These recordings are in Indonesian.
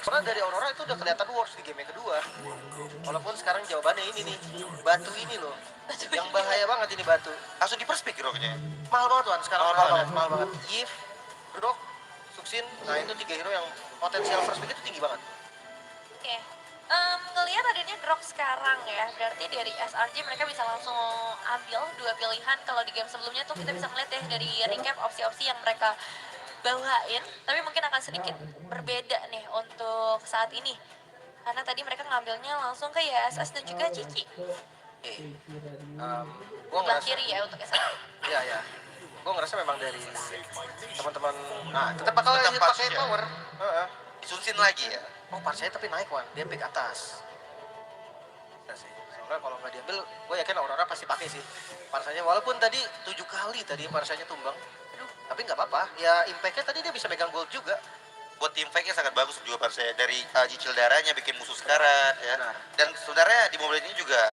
Karena dari Aurora itu udah kelihatan worse di game yang kedua. Walaupun sekarang jawabannya ini nih, batu ini loh. Yang bahaya banget ini batu. Langsung di first pick hero-nya. Mahal banget Wan, sekarang mahal banget. Ya? Yves, Brock, Suxin, nah itu 3 hero yang potensial first pick itu tinggi banget. Oke. Ngelihat adanya drop sekarang ya, berarti dari SRG mereka bisa langsung ambil 2 pilihan. Kalau di game sebelumnya tuh kita bisa melihat ya dari recap opsi-opsi yang mereka bawain, tapi mungkin akan sedikit berbeda nih untuk saat ini. Karena tadi mereka ngambilnya langsung ke YSS dan juga Cici. Gua Sebelah ngerasa, kiri ya untuk SRG. iya. Gue ngerasa memang dari teman-teman, nah tetap bakal pakai power. Disunsin lagi ya. Oh Parsanya tapi naik Wan, dia pick atas. Ya sih. Soalnya kalau nggak diambil, gue yakin Aurora pasti pakai sih Parsanya. Walaupun tadi 7 kali tadi Parsanya tumbang, tapi nggak apa-apa. Ya impactnya tadi dia bisa megang gold juga. Buat team fight-nya sangat bagus juga Parsanya. Dari cicil darahnya bikin musuh sekarat ya. Benar. Dan sebenarnya di mobil ini juga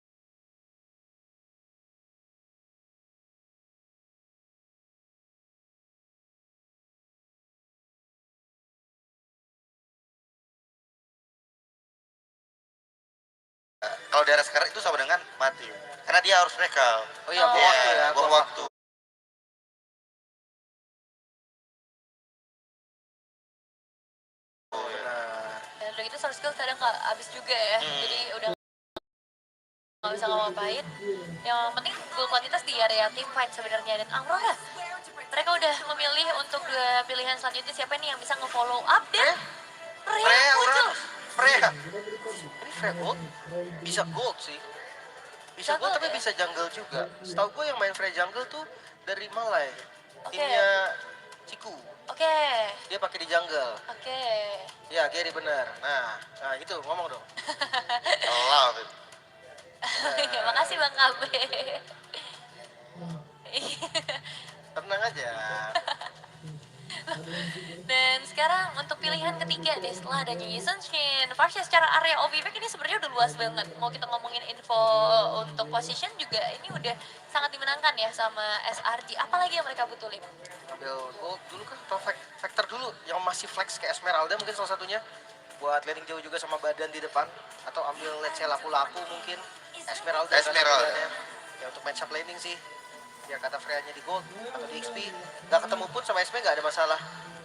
kalau darah sekarat itu sama dengan mati. Karena dia harus rekal. Oh iya, buang waktu ya. Buang waktu. Benar. Dan udah gitu soft skill kadang nggak habis juga ya, jadi udah nggak bisa ngapain. Yang penting goal kuantitas di area team fight sebenarnya. Dan Aurora, mereka udah memilih untuk 2 pilihan selanjutnya siapa nih yang bisa nge-follow up dan Freya muncul. Freya. Ini Freya gold? Bisa gold sih. Bisa gold tapi ya? bisa jungle juga. Setahu gue yang main Freya jungle tuh dari Malay. Oke. Timnya Ciku. Oke. Dia pakai di jungle. Oke. Ya, Gary bener. Nah itu ngomong dong. Love it. Ya, makasih Bang Kabe. Tenang aja. Dan sekarang untuk pilihan ketiga nih setelah adanya Sunshine, Varsha secara area OBP ini sebenarnya udah luas banget. Mau kita ngomongin info untuk position juga ini udah sangat dimenangkan ya sama SRG. Apalagi yang mereka butuhin? Ambil gold dulu kan, atau Vector dulu yang masih flex ke Esmeralda mungkin salah satunya. Buat landing jauh juga sama badan di depan. Atau ambil let's say lapu-lapu mungkin. Esmeralda. Ya untuk match up landing sih. Ya kata Freya-nya di gold atau di XP. Gak ketemu pun sama SP gak ada masalah.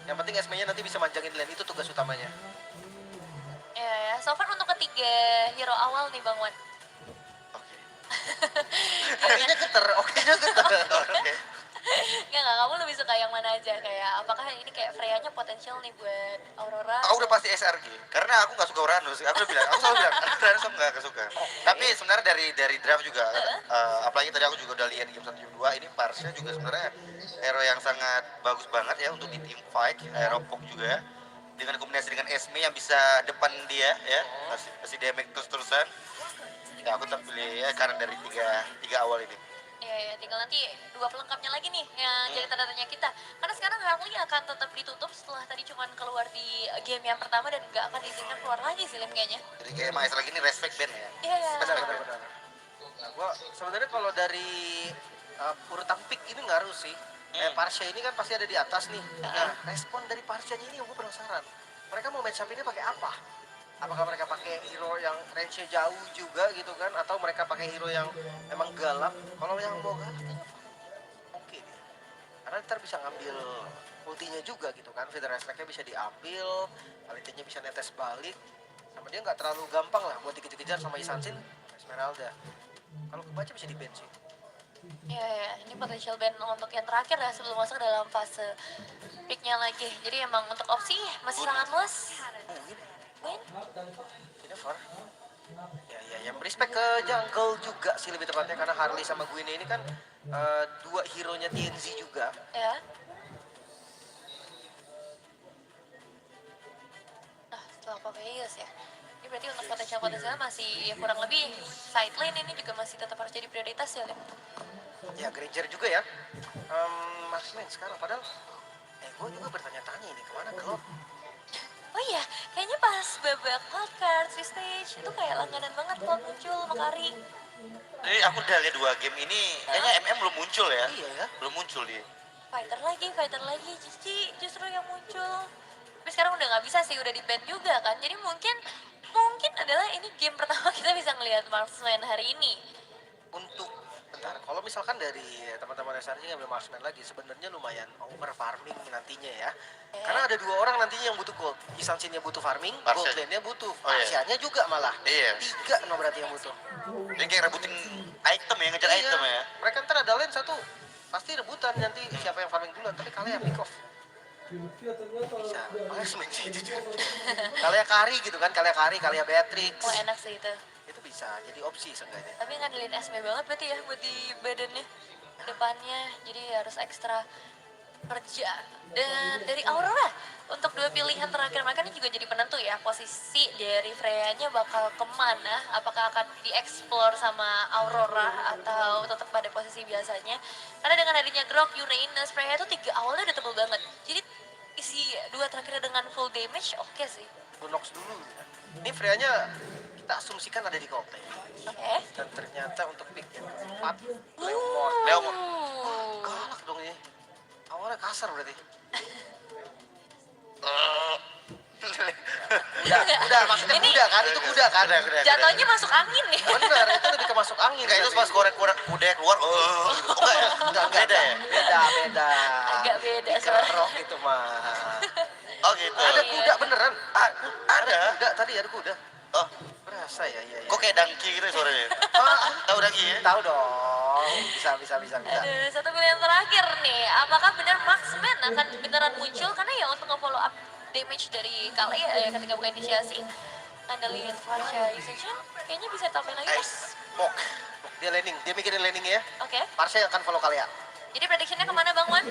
Yang penting SP-nya nanti bisa manjangin lane, itu tugas utamanya. Ya, so far untuk ketiga hero awal nih Bang Wan. Oke. Oke-nya geter. Oke. Enggak, kamu lebih suka yang mana aja? Kayak apakah ini kayak Freya-nya potensial nih buat Aurora? Aku udah pasti SRG. Karena aku nggak suka Uranus. Aku selalu bilang, aku Uranus aku nggak suka. Tapi sebenarnya dari draft juga, apalagi tadi aku juga udah lihat game 1 game 2, ini Parsnya juga sebenarnya hero yang sangat bagus banget ya untuk di team fight, Aeropok juga. Dengan kombinasi dengan Esme yang bisa depan dia ya, kasih damage terus-terusan. Ya aku tetap pilih ya karena dari tiga awal ini. Ya, tinggal nanti 2 pelengkapnya lagi nih yang jadi tanda tanya kita. Karena sekarang Harley akan tetap ditutup setelah tadi cuman keluar di game yang pertama dan nggak akan diizinkan keluar lagi sih Lim kayaknya. Jadi kayak Maes lagi ini respect band ya. Iya. Benar. Nah, gua sebenarnya kalau dari urutan pick ini ngaruh sih. Parsha ini kan pasti ada di atas nih. Nah, respon dari Parshanya ini yang gue penasaran. Mereka mau match up ini pakai apa? Apakah mereka pakai hero yang range-nya jauh juga gitu kan? Atau mereka pakai hero yang emang galak? Kalau yang mau galak kayaknya oke deh. Karena ntar bisa ngambil ultinya juga gitu kan. Feather Strike-nya bisa diambil, alitenya bisa netes balik. Sama dia nggak terlalu gampang lah buat dikejar-kejar sama Isansin, Esmeralda. Kalau kebaca bisa di ban sih. Ya, ini potential ban untuk yang terakhir ya sebelum masuk dalam fase picknya lagi. Jadi emang untuk opsi masih sangat luas. Win? Never. Ya, yang respect ke jungle juga sih lebih tepatnya karena Harley sama Gwen ini kan dua hero-nya TNZ juga. Ya. Nah, setelah Poveus ya. Ini berarti untuk potensial masih kurang lebih side lane ini juga masih tetap harus jadi prioritas ya, Lim. Ya, Granger juga ya. Marksman sekarang padahal gue juga bertanya-tanya ini kemana Glock. Oh iya, kayaknya pas babak wildcard di stage itu kayak langganan banget kalau muncul Makari. Jadi aku udah lihat 2 game ini, kayaknya MM belum muncul ya. Iya ya. Belum muncul dia. Fighter lagi, Cici justru yang muncul. Tapi tapi sekarang udah nggak bisa sih, udah di ban juga kan. Jadi mungkin adalah ini game pertama kita bisa ngelihat Marksman hari ini. Untuk bentar, kalau misalkan dari teman-teman SRJ ngambil marksman lagi, sebenarnya lumayan over farming nantinya ya. Karena ada 2 orang nantinya yang butuh gold. Isansinnya butuh farming, Parsa. gold lane-nya butuh. Oh, iya. Parsianya juga malah. Iya. 3 no berarti yang butuh. Dia kayak rebutin item ya, ngejar Iya. item ya. Mereka ntar ada lane satu, pasti rebutan nanti siapa yang farming duluan. Tapi kalian pick off. Bisa, marksman sih jujur. Kalian Kari gitu kan, kalian Beatrix. Wah enak sih itu. Itu bisa jadi opsi seenggaknya. Tapi ngandelin SB banget berarti ya buat di badannya depannya, jadi harus ekstra kerja. Dan dari Aurora, untuk 2 pilihan terakhir mereka ini juga jadi penentu ya, posisi dari Freya-nya bakal kemana, apakah akan dieksplor sama Aurora atau tetap pada posisi biasanya. Karena dengan adanya Grok, Yuna, Ines, Freya itu 3 awalnya udah tebel banget, jadi isi 2 terakhirnya dengan full damage oke sih. Bunox dulu. Ini Freya-nya kita asumsikan ada di gold lane. Oke. Dan ternyata untuk pick yang keempat, Leomord. Galak dong ini. Awalnya kasar berarti. Udah, maksudnya Ini- kuda kan? Itu kuda kan? Udah. Jatuhnya masuk angin nih. Bener, itu lebih ke masuk angin. Enggak, itu pas korek-korek udah keluar. Oh, enggak ya? Enggak, Beda ya? Beda. Agak beda Kerok itu mah. Oh gitu. Ada kuda beneran. Ada. Kuda tadi ada kuda. Oh, Berasa ya, iya. kok kayak dangki gitu suaranya? Tahu dangki ya? Tahu dong. Bisa. Aduh, satu pilihan terakhir nih, apakah benar Marksman akan beneran muncul? Karena ya untuk nge-follow up damage dari Kalea ya ketika buka inisiasi, ngandelin Farsha Usage kayaknya bisa tambahin lagi kan? Mok. Dia landing, dia mikirin landing ya. Oke, Parsha akan follow kalian. jadi predictionnya kemana Bang Wan?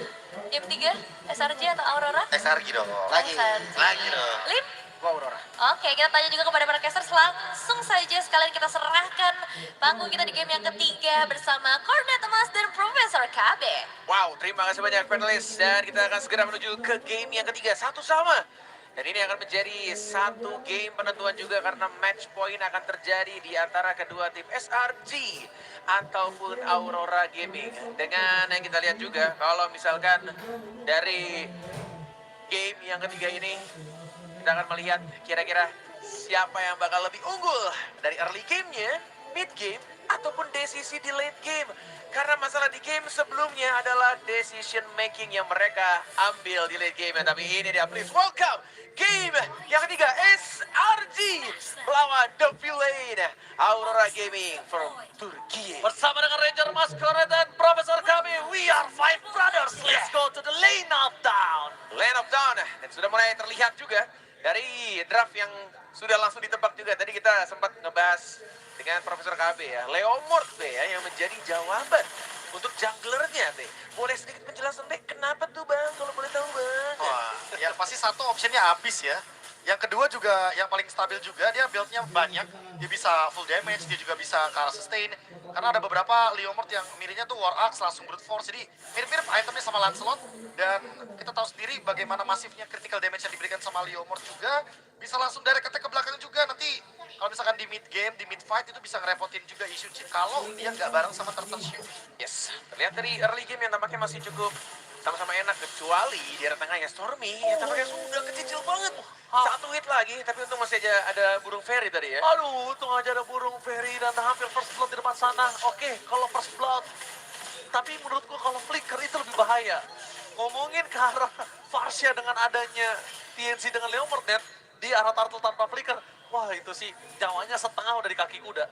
Game 3, SRJ atau Aurora? SRG dong. Lagi. SRJ. Lagi dong. Lim? Gua Aurora. Oke, kita tanya juga kepada para casters, langsung saja sekalian kita serahkan panggung kita di game yang ketiga bersama Cornet Emas dan Profesor KB. Wow, terima kasih banyak panelis, dan kita akan segera menuju ke game yang ketiga, satu sama. Dan ini akan menjadi satu game penentuan juga karena match point akan terjadi di antara kedua tim SRG ataupun Aurora Gaming. Dengan yang kita lihat juga, kalau misalkan dari game yang ketiga ini, kita akan melihat kira-kira siapa yang bakal lebih unggul dari early game-nya, mid game, ataupun desisi di late game. Karena masalah di game sebelumnya adalah decision making yang mereka ambil di late game. Tapi ini dia, please welcome game yang ketiga, SRG melawan The Villain Aurora Gaming from Turki. Bersama dengan Ranger Masquerade dan Profesor kami, we are five brothers. Let's go to the lane of down. Lane of down, dan sudah mulai terlihat juga dari draft yang sudah langsung ditebak juga. Tadi kita sempat ngebahas dengan Profesor KB ya, Leomord B ya yang menjadi jawaban untuk junglernya B. Boleh sedikit penjelasan B, kenapa tuh Bang, kalau boleh tahu Bang? Wah, ya pasti satu optionnya habis ya. Yang kedua juga yang paling stabil juga, dia build-nya banyak. Dia bisa full damage, dia juga bisa ke arah sustain. Karena ada beberapa Leomord yang miripnya tuh War Axe langsung brute force. Jadi mirip-mirip itemnya sama Lancelot. Dan kita tahu sendiri bagaimana masifnya critical damage yang diberikan sama Leomord juga. Bisa langsung direct attack ke belakang juga. Nanti kalau misalkan di mid game, di mid fight itu bisa ngerepotin juga isu chip kalau dia nggak bareng sama Turtle Shoe. Yes, terlihat dari early game yang tampaknya masih cukup sama-sama enak, kecuali di arah tengahnya Stormy yang tampaknya sudah kecil banget. Satu hit lagi, tapi untung masih aja ada burung fairy tadi ya. Aduh, untung aja ada burung fairy dan hampir first blood di depan sana. Oke, kalau first blood, tapi menurutku kalau flicker itu lebih bahaya. Ngomongin ke arah Farsha dengan adanya TNC dengan Leomord net di arah turtle tanpa flicker. Wah, itu sih jawanya setengah udah di kaki kuda.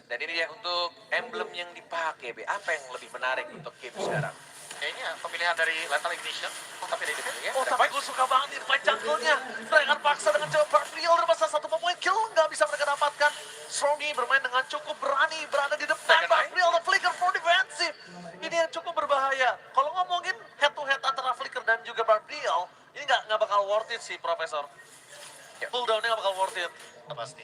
Dan ini dia untuk emblem yang dipakai, B. Apa yang lebih menarik untuk game sekarang? Kayaknya pemilihan dari Lethal Ignition. Tapi dari DPW ya. Oh, tapi gue suka banget ini fight jungle-nya. Mereka akan paksa dengan coba Barbriel dan masa satu point kill nggak bisa mereka dapatkan. Strongy bermain dengan cukup berani, berada di depan. Barbriel dan Flicker for defensive. Ini yang cukup berbahaya. Kalau ngomongin head to head antara Flicker dan juga Barbriel, ini nggak bakal worth it sih, Profesor. Cooldown-nya nggak bakal worth it. Pasti.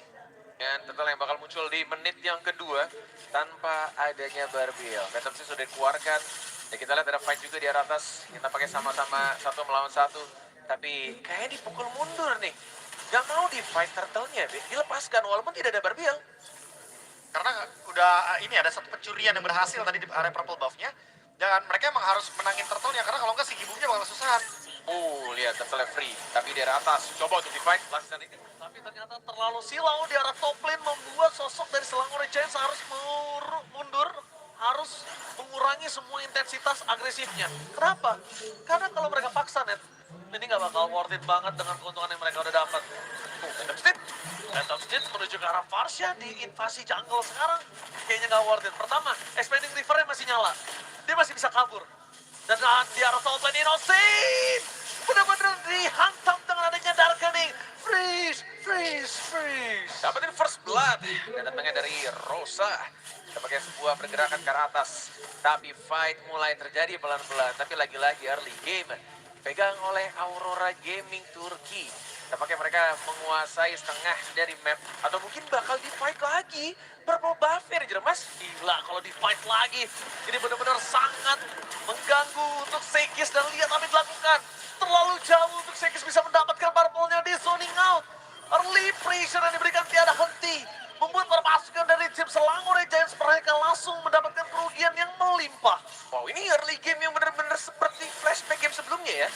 Dan total yang bakal muncul di menit yang kedua tanpa adanya Barbriel. Phantom Six sudah dikeluarkan. Ya kita lihat ada fight juga di arah atas. Kita pakai sama-sama satu melawan satu. Tapi kayaknya dipukul mundur nih. Gak mau di fight turtle-nya, dilepaskan walaupun tidak ada Barbriel. Karena udah ini ada satu pencurian yang berhasil tadi di area purple buff-nya. Dan mereka emang harus menangin turtle-nya karena kalau enggak si Gibungnya bakal kesusahan. Lihat terselip free. Tapi dari atas, coba untuk di-fight. Laksana ini. Tapi ternyata terlalu silau di arah top lane membuat sosok dari Selangor Giants harus mundur, harus mengurangi semua intensitas agresifnya. Kenapa? Karena kalau mereka paksa net, ini nggak bakal worth it banget dengan keuntungan yang mereka udah dapat. Phantom Steed menuju ke arah Varsha di invasi jungle sekarang. Kayaknya nggak worth it. Pertama, expanding rivernya masih nyala. Dia masih bisa kabur. Dan di arah top lane Innocent benar-benar dihantam dengan adanya Darkening. Freeze. Dapetin first blood. Dan datangnya dari Rosa. Sebagai sebuah pergerakan ke arah atas. Tapi fight mulai terjadi pelan-pelan. Tapi lagi-lagi early game. Pegang oleh Aurora Gaming Turki. Tampaknya mereka menguasai setengah dari map. Atau mungkin bakal di-fight lagi. Purple buff ya Ranger Mas. Gila kalau di-fight lagi. Ini benar-benar sangat mengganggu untuk Sekis dan lihat apa yang dilakukan. Terlalu jauh untuk Sekis bisa mendapatkan purple-nya di zoning out. Early pressure yang diberikan tiada henti. Membuat para pasukan dari tim Selangor Giants mereka langsung mendapatkan kerugian yang melimpah. Wow, ini early game yang benar-benar seperti flashback game sebelumnya ya.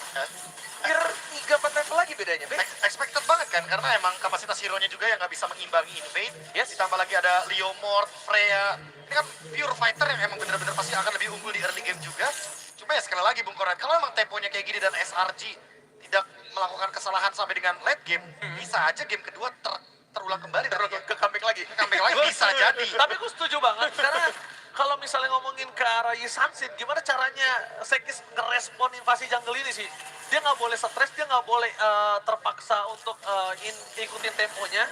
Hampir 3-4 level lagi bedanya, Be. Expected banget kan, karena emang kapasitas hero-nya juga yang nggak bisa mengimbangi Invade. Yes. Ditambah lagi ada Leomord, Freya. Ini kan pure fighter yang emang bener-bener pasti akan lebih unggul di early game juga. Cuma ya sekali lagi Bung Koran, kalau emang temponya kayak gini dan SRG tidak melakukan kesalahan sampai dengan late game, bisa aja game kedua terulang kembali. Ke comeback lagi. Comeback lagi bisa jadi. Tapi gue setuju banget karena kalau misalnya ngomongin ke arah Yisansin, gimana caranya Sekis ngerespon invasi jungle ini sih? Dia nggak boleh stres, dia nggak boleh terpaksa untuk ikutin temponya.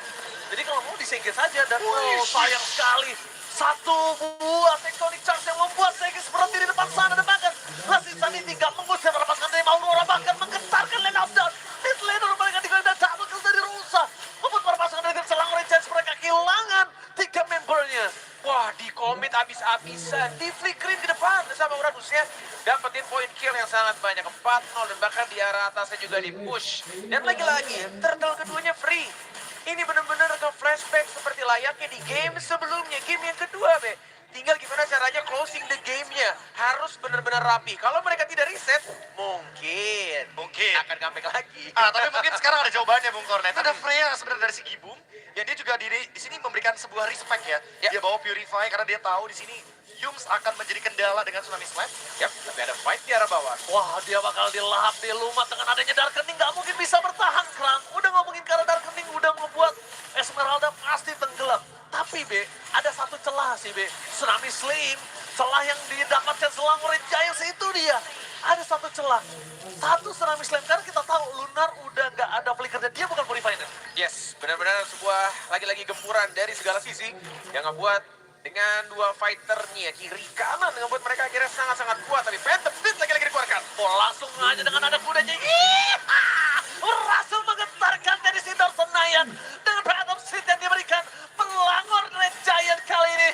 Jadi kalau mau disengge saja dan sayang sekali. Satu buah tectonic charge yang membuat Sekis berhenti di depan sana dan bahkan Lasisan ini tidak mengusir lepaskan dari Aurora bahkan menggentarkan lane up down. Mid laner mereka digoyang dan double kill dari Rusa. Membuat para pasukan dari tim Selangor Giants mereka kehilangan 3 membernya. Wah, di komit abis-abisan, di flickerin ke depan sama Uranusnya. Dapetin point kill yang sangat banyak, 4-0 dan bahkan di arah atasnya juga di push. Dan lagi-lagi, turtle keduanya free. Ini benar-benar ke flashback seperti layaknya di game sebelumnya, game yang kedua, Be. Tinggal gimana caranya closing the game-nya. Harus benar-benar rapi. Kalau mereka tidak reset, mungkin akan comeback lagi. Tapi mungkin sekarang ada jawabannya Bung Kornet. Ada Freya sebenarnya dari segi Boom. Ya dia juga di sini memberikan sebuah respect ya. Dia bawa Purify karena dia tahu di sini Yums akan menjadi kendala dengan Tsunami Slam. Yap, tapi ada fight di arah bawah. Wah, dia bakal dilahap, dilumat dengan adanya Darkening. Nggak mungkin bisa bertahan, Krang. Udah ngomongin karena Darkening udah membuat Esmeralda pasti tenggelam. Tapi, Be, ada satu celah sih, Be. Tsunami Slam, celah yang didapatkan Selangor Giants itu dia. Ada satu celah. Satu Tsunami Slam, karena kita tahu Lunar udah nggak ada flickernya. Dia bukan Purifier. Yes, benar-benar sebuah lagi-lagi gempuran dari segala sisi yang ngebuat dengan dua fighternya kiri kanan ngebuat mereka akhirnya sangat-sangat kuat. Tapi Phantom Steed lagi-lagi dikeluarkan. Langsung aja dengan anak kudanya. Berhasil menggentarkan dari Sindor Senayan. Dengan Phantom Steed yang diberikan Selangor Red Giant kali ini.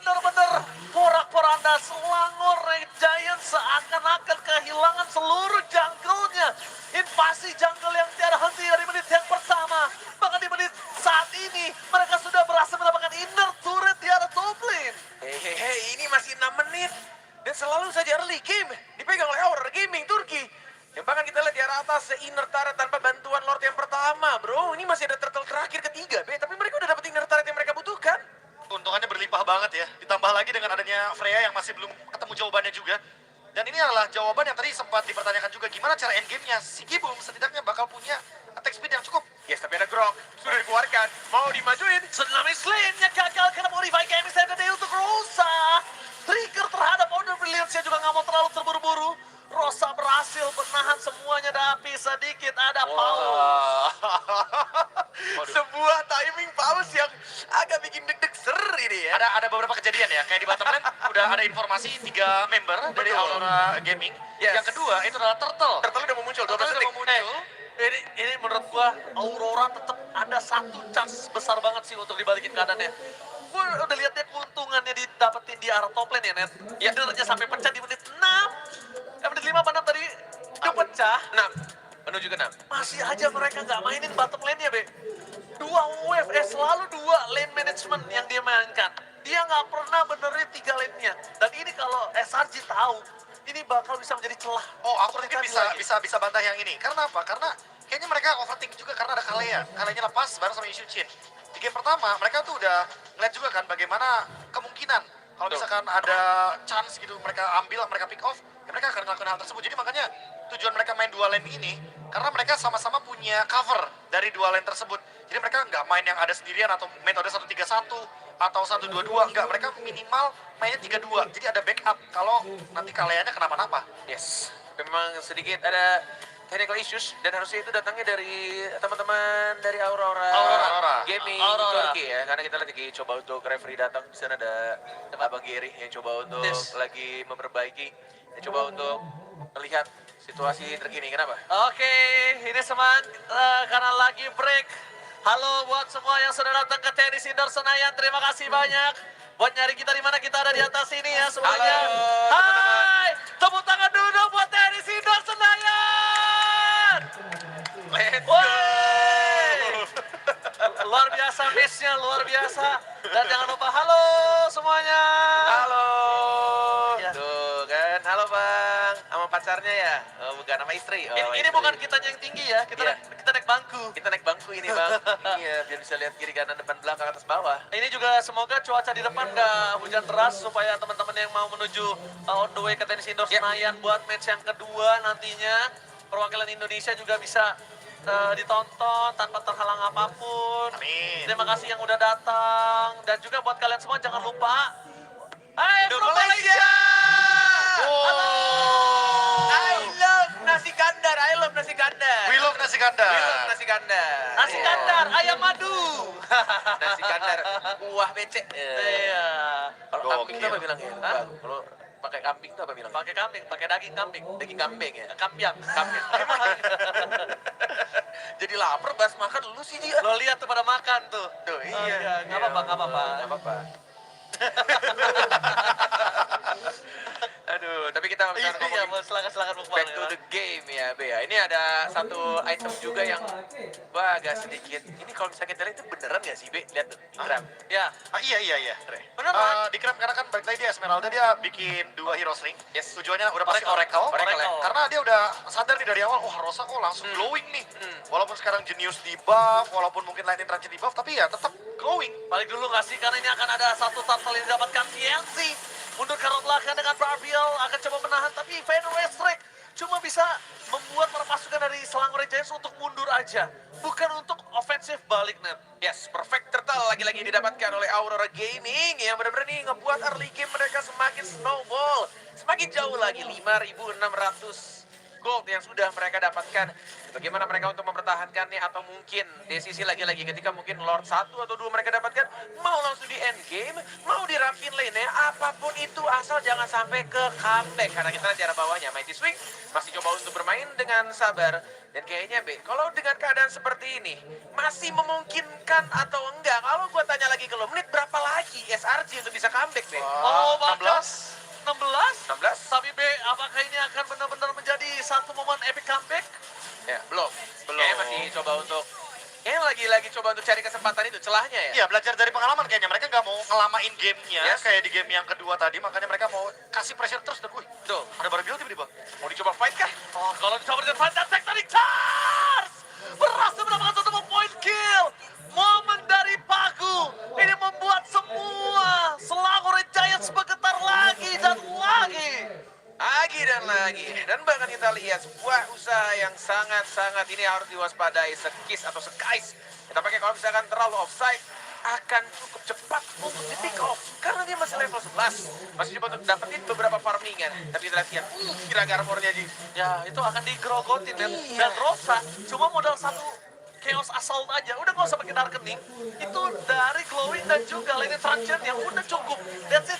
Benar-benar porak-poranda Selangor Red Giant seakan-akan kehilangan seluruh jungle-nya. Invasi jungle yang tiada henti dari menit yang pertama. Bahkan di menit saat ini mereka sudah berhasil mendapatkan inner turret di arah top lane. Hehehe, ini masih 6 menit. Dan selalu saja early game dipegang oleh Aurora Gaming Turki. Yang bahkan kita lihat di arah atas inner turret tanpa bantuan Lord yang pertama, bro. Ini masih ada turtle terakhir ketiga, Be. Tapi mereka udah dapet inner turret yang mereka butuhkan. Keuntungannya berlimpah banget ya. Ditambah lagi dengan adanya Freya yang masih belum ketemu jawabannya juga. Dan ini adalah jawaban yang tadi sempat dipertanyakan juga. Gimana cara endgame-nya? Si Gibum setidaknya bakal punya attack speed yang cukup. Yes, tapi ada Grok. Sudah dikeluarkan. Mau dimajuin. Tsunami Slam-nya gagal karena modify game dari untuk Rosa. Trigger terhadap Order Brilliance-nya juga nggak mau terlalu terburu-buru. Rosa berhasil menahan semuanya, tapi sedikit ada pause. Sebuah timing pause yang agak bikin deg-deg ser ini ya. Ada beberapa kejadian ya. Kayak di bottom lane udah ada informasi 3 member dari Aurora Gaming. Yes. Yang kedua itu adalah Turtle. Turtle udah mau muncul, 12 Turtle udah detik. mau muncul. Ini menurut gua Aurora tetap ada satu chance besar banget sih untuk dibalikin keadaannya. Gua udah lihat dia keuntungannya didapetin di arah top lane ya, Net. Ya, dia sampai pecah di menit 6. Menit 5 apa 6 tadi dia pecah. 6, menuju ke 6. Masih aja mereka nggak mainin bottom lane-nya, Be. Selalu dua lane management yang dia mainkan. Dia nggak pernah benerin 3 lane-nya. Dan ini kalau SRG tahu, ini bakal bisa menjadi celah. Oh, aku mungkin Seperti bisa tadi lagi. bisa bantah yang ini. Karena apa? Karena kayaknya mereka overthink juga karena ada Kalea. Kaleanya lepas bareng sama Yushin. Di game pertama mereka tuh udah ngeliat juga kan bagaimana kemungkinan kalau Betul. misalkan ada chance gitu mereka ambil, mereka pick off, ya mereka akan ngelakuin hal tersebut. Jadi makanya tujuan mereka main dua lane ini karena mereka sama-sama punya cover dari dua lane tersebut. Jadi mereka nggak main yang ada sendirian atau metode 1-3-1 atau 1-2-2, enggak, mereka minimal mainnya 3-2. Jadi ada backup kalau nanti Kaleanya kenapa-napa. Yes, memang sedikit ada technical issues dan harusnya itu datangnya dari teman-teman dari Aurora Gaming Aurora. Turki ya, karena kita lagi coba untuk referee datang. Di sana ada Abang Gary yang coba untuk Yes. lagi memperbaiki, yang coba untuk melihat situasi terkini. Kenapa? Oke, ini semangat karena lagi break. Halo buat semua yang sudah datang ke tenis indoor Senayan, terima kasih banyak. Buat nyari kita di mana kita ada di atas sini ya semuanya. Halo, Hai, tepuk tangan dulu dong buat tenis indoor Senayan. Let's go! Wey! Luar biasa match-nya, luar biasa. Dan jangan lupa halo semuanya. Halo. Ya. Tuh kan, halo Bang. Sama pacarnya ya? Oh, bukan sama istri. Oh, Ini istri. bukan kitanya yang tinggi ya, kita Iya. kita naik bangku. Kita naik bangku ini Bang. Iya, biar bisa lihat kiri kanan depan belakang atas bawah. Ini juga semoga cuaca di depan nggak hujan deras supaya teman-teman yang mau menuju on the way ke tenis indoor Yep. Senayan buat match yang kedua nantinya perwakilan Indonesia juga bisa ditonton tanpa terhalang apapun. Amin. Terima kasih yang udah datang dan juga buat kalian semua jangan lupa. Hai Indo from Malaysia. Halo. I love nasi kandar, I love nasi kandar. We love nasi kandar. We love nasi kandar. Nasi Iya. kandar, ayam madu. Nasi kandar, kuah becek. Iya. Kalau kambing tuh apa Gokil. bilang ya? Hah? Bang, kalau pakai kambing tuh apa bilang? Pakai kambing, pakai daging kambing. Daging kambing ya? Kampiang. Kambing. Jadi lapar bahas makan dulu sih dia. Lo lihat tuh pada makan tuh. Tuh, Oh, iya. nggak apa-apa, nggak apa-apa. Nggak apa-apa. Aduh, tapi kita Iya, ngomongin silakan Bukman back to the game ya, Bea. Ini ada satu item juga yang wah agak sedikit. Ini kalau misalnya kita lihat itu beneran nggak sih, Be? Lihat tuh, Grab. Ya, Iya. beneran. Di Crab karena kan balik lagi di Esmeralda dia bikin 2 Heroes Ring. Yes. Tujuannya udah pasti Oracle. Oracle. Oracle. Karena dia udah sadar nih dari awal, wah Rosa kok langsung glowing nih. Walaupun sekarang Genius di buff, walaupun mungkin Lightning Transit di buff, tapi ya tetap glowing. Balik dulu nggak sih? Karena ini akan ada satu turtle yang didapatkan TNC. Mundur ke arah belakang dengan Barbiel akan coba menahan, tapi Vader Restrict cuma bisa membuat para pasukan dari Selangor Giants untuk mundur aja. Bukan untuk ofensif balik, Net. Yes, perfect turtle lagi-lagi didapatkan oleh Aurora Gaming yang benar-benar nih ngebuat early game mereka semakin snowball. Semakin jauh lagi, 5.600 gold yang sudah mereka dapatkan. Bagaimana mereka untuk mempertahankannya atau mungkin desisi lagi-lagi ketika mungkin Lord 1 atau 2 mereka dapatkan, mau langsung di end game, mau dirapin lane-nya, apapun itu asal jangan sampai ke comeback. Karena kita lihat di arah bawahnya, Mighty Swing masih coba untuk bermain dengan sabar. Dan kayaknya Be, kalau dengan keadaan seperti ini, masih memungkinkan atau enggak? Kalau gue tanya lagi ke lo, menit berapa lagi SRG untuk bisa comeback Be? Oh, 16. 16? 16? Tapi B, apakah ini akan benar-benar menjadi satu momen epic comeback? Ya, belum. Kayaknya masih coba untuk, kayaknya lagi-lagi coba untuk cari kesempatan itu, celahnya ya. Iya, belajar dari pengalaman kayaknya. Mereka nggak mau ngelamain gamenya Yes. kayak di game yang kedua tadi, makanya mereka mau kasih pressure terus. Dan wih, Tuh, ada Barbiel tiba-tiba. mau dicoba fight kah? Oh, kalau dicoba dengan Van Tech tadi charge! Berhasil mendapatkan satu point kill. Momen dari Pagu. Ini membuat semua Selangor Giants bergetar lagi dan lagi. Lagi dan lagi. Dan bahkan kita lihat sebuah usaha yang sangat-sangat ini harus diwaspadai. Sekis atau sekais. Kita pakai kalau misalkan terlalu offside, akan cukup cepat untuk di pick off. Karena dia masih level 11. Masih coba untuk dapetin beberapa farmingan. Tapi kita lihat, gila armornya Ji. Ya, itu akan digerogotin. Iya. Dan Rosa cuma modal satu Chaos Assault aja. Udah gak usah pakai Darkening. Itu dari Glowing dan juga Lane Transient yang udah cukup. That's it.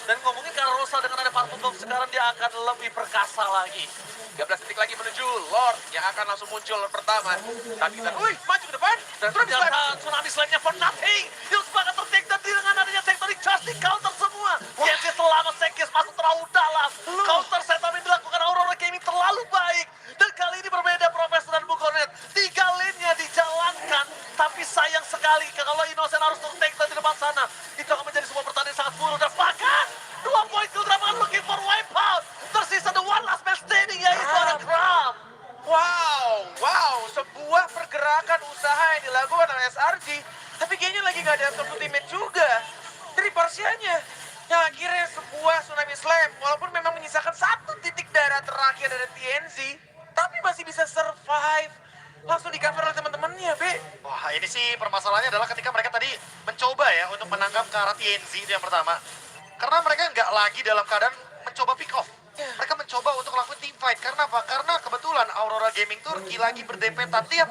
Dan ngomongin karena Rosa dengan ada Parfum Bomb sekarang dia akan lebih perkasa lagi. 13 detik lagi menuju Lord yang akan langsung muncul pertama. Tapi kita, wih, maju ke depan. Dan ternyata Tsunami Slam-nya for nothing. Yusuf akan tertik dan dengan adanya Tectonic Charge di counter semua. Genji selama Sekis masuk terlalu dalam. Counter setup yang dilakukan Aurora Gaming terlalu baik. Dan kali ini berbeda Profesor dan Bukonet. 3 lane-nya dijalankan. Tapi sayang sekali kalau Innocent harus take down di depan sana. Itu akan menjadi sebuah pertandingan sangat buruk. Dan bahkan 2 poin ke delapan looking for wipeout. Tersisa Sekis ada one last man standing, yaitu ada Cram. Wow, sebuah pergerakan usaha yang dilakukan oleh SRG, tapi kayaknya lagi nggak ada satu teammate juga dari Parsianya. Yang akhirnya sebuah tsunami slam, walaupun memang menyisakan satu titik darah terakhir dari TNZ, tapi masih bisa survive. Langsung di cover oleh teman-temannya, Be. Wah, ini sih permasalahannya adalah ketika mereka tadi mencoba ya untuk menangkap ke arah TNZ itu yang pertama. Karena mereka nggak lagi dalam keadaan mencoba pick off. Mereka mencoba untuk lakukan team fight. Karena apa? Karena kebetulan Aurora Gaming Turki lagi berdempetan. Lihat,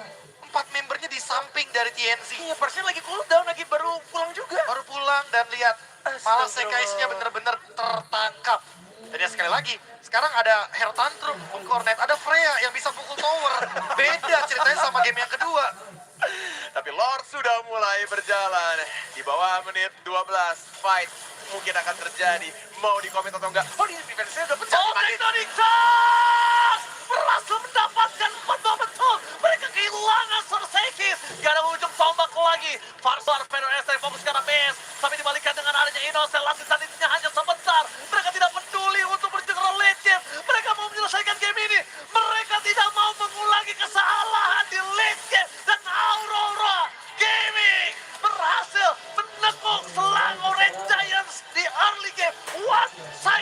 4 membernya di samping dari TNZ. Iya, Parsia lagi cooldown, lagi baru pulang juga. Baru pulang dan lihat, malah Astagfirullah. Sekisnya bener-bener tertangkap. Dan ya sekali lagi, sekarang ada Hair Tantrum, Moon Cornet, ada Freya yang bisa pukul tower. Beda ceritanya sama game yang kedua. Tapi Lord sudah mulai berjalan. Di bawah menit 12, fight mungkin akan terjadi. Mau di komit atau enggak? Oh, di defense-nya udah pecah. Oh, Tectonic Charge! Berhasil mendapatkan 4 betul. Mereka kehilangan Sekis. Gak ada ujung tombak lagi. Farsar, Pedro Esther fokus ke arah base. Tapi dibalikan dengan adanya Innocent. Lasih tadinya hanya sebentar. Mereka tidak peduli untuk berjuang legend. Mereka mau menyelesaikan game ini. Mereka tidak mau mengulangi kesalahan di legend. Dan Aurora Gaming berhasil menekuk selang Orange Giants di early game. 1-1.